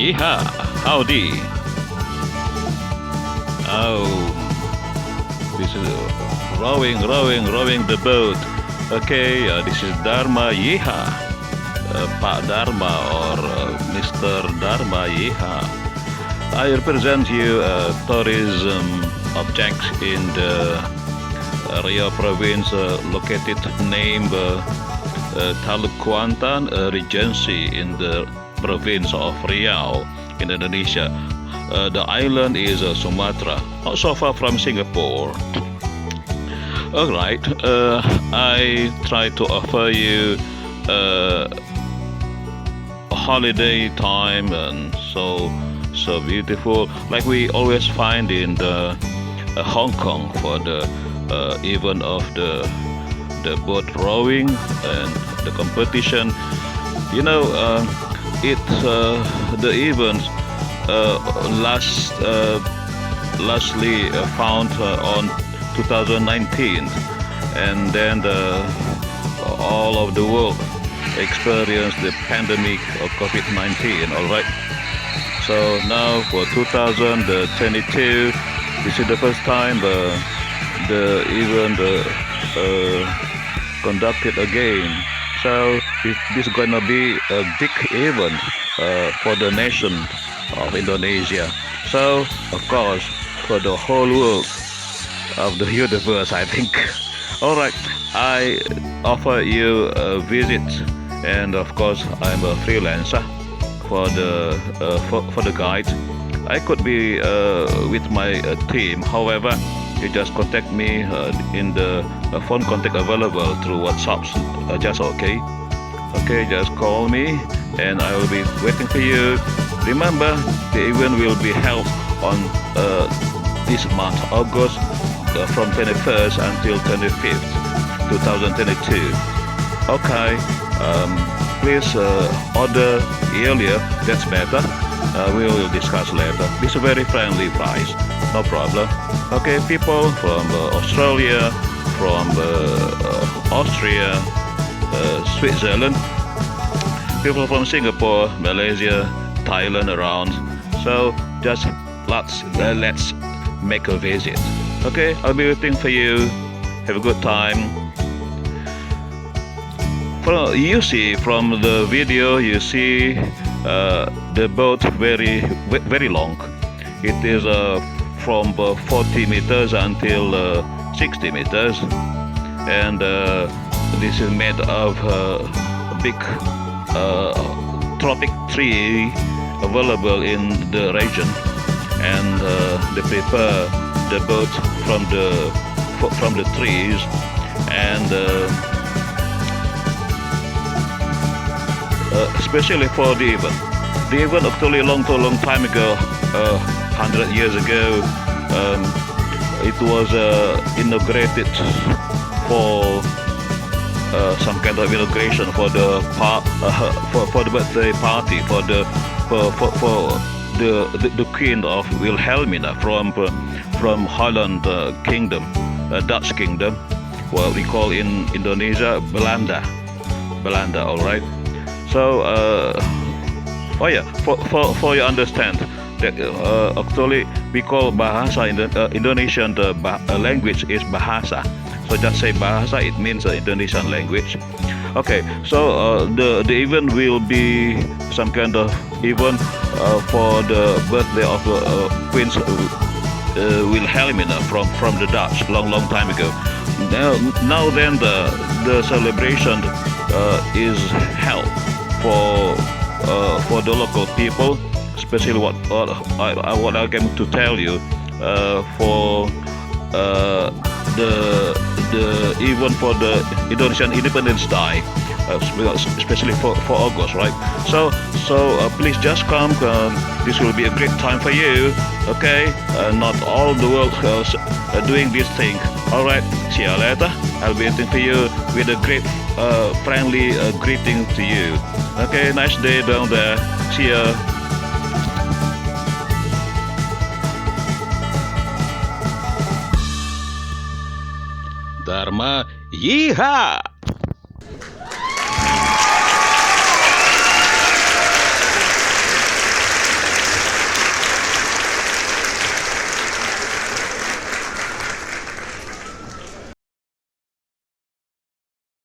Yeehaw! Howdy! Oh, this is rowing the boat. Okay, this is Dharma Yeehaw. Pak Dharma or Mr. Dharma Yeehaw. I represent you tourism objects in the Riau Province, located named Taluk Kuantan Regency in the province of Riau in Indonesia. The island is Sumatra, not so far from Singapore. Alright, I try to offer you a holiday time and so beautiful, like we always find in the Hong Kong for the event of the boat rowing and the competition. You know, the event lastly found on 2019, and then all of the world experienced the pandemic of COVID-19. All right. So now for 2022, this is the first time the event conducted again. So this is gonna be a big event for the nation of Indonesia. So of course for the whole world of the universe, I think. All right, I offer you a visit, and of course I'm a freelancer for the guide. I could be with my team. However, you just contact me in the phone contact available through WhatsApp. Just okay. Okay, just call me and I will be waiting for you. Remember, the event will be held on this month, August, from 21st until 25th, 2022. Okay, please order earlier, that's better. We will discuss later. This is a very friendly price, no problem. Okay, people from Australia, from Austria, Switzerland, people from Singapore, Malaysia, Thailand around. So just let's make a visit. Okay, I'll be waiting for you. Have a good time. You see from the video, you see the boat very long. It is from 40 meters until 60 meters, and this is made of big tropic tree available in the region, and they prepare the boat from the trees, and especially for the event. The event actually long time ago, 100 years ago, it was inaugurated for some kind of inauguration for the birthday party for the Queen of Wilhelmina from Holland Kingdom, Dutch Kingdom, what we call in Indonesia Belanda. All right. So, oh yeah, for you understand that actually we call bahasa Indonesian, the language is bahasa. So just say bahasa, it means Indonesian language. Okay, so the event will be some kind of event for the birthday of Queen Wilhelmina from the Dutch long time ago. Now then the celebration is held for the local people, especially what I'm going to tell you for the event for the Indonesian Independence Day, especially for August, right? So please just come. This will be a great time for you. Okay, not all the world doing this thing. All right, see you later. I'll be waiting for you with a great friendly greeting to you. Okay, nice day down there. See ya. Dharma Yeehaw!